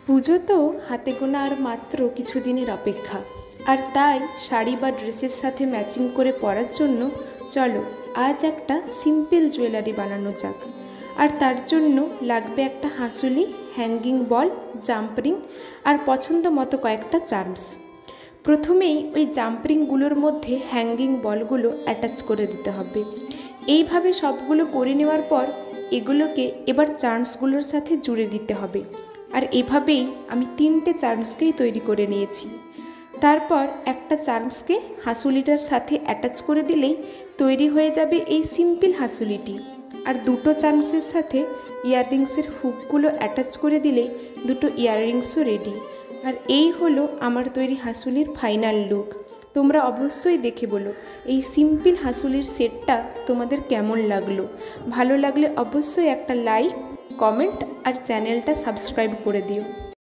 পুজো তো হাতে গোনা আর মাত্র কিছুদিনের অপেক্ষা, আর তাই শাড়ি বা ড্রেসের সাথে ম্যাচিং করে পরার জন্য চলো আজ একটা সিম্পল জুয়েলারি বানানো যাক। আর তার জন্য লাগবে একটা হাঁসুলি, হ্যাঙ্গিং বল, জাম্পরিং আর পছন্দ মতো কয়েকটা চার্মস। প্রথমেই ওই জাম্পরিংগুলোর মধ্যে হ্যাঙ্গিং বলগুলো অ্যাটাচ করে দিতে হবে। এইভাবে সবগুলো করে নেওয়ার পর এগুলোকে এবার চার্মসগুলোর সাথে জুড়ে দিতে হবে। আর এভাবেই আমি 3টে চার্মসকেই তৈরি করে নিয়েছি। তারপর একটা চার্মসকে হাঁসুলিটার সাথে অ্যাটাচ করে দিলেই তৈরি হয়ে যাবে এই সিম্পল হাঁসুলিটি। আর দুটো চার্মসের সাথে ইয়াররিংসের হুকগুলো অ্যাটাচ করে দিলেই দুটো ইয়াররিংসও রেডি। আর এই হলো আমার তৈরি হাঁসুলির ফাইনাল লুক। তোমরা অবশ্যই দেখে বলো এই সিম্পল হাঁসুলির সেটটা তোমাদের কেমন লাগলো। ভালো লাগলে অবশ্যই একটা লাইক, কমেন্ট আর চ্যানেলটা সাবস্ক্রাইব করে দিও।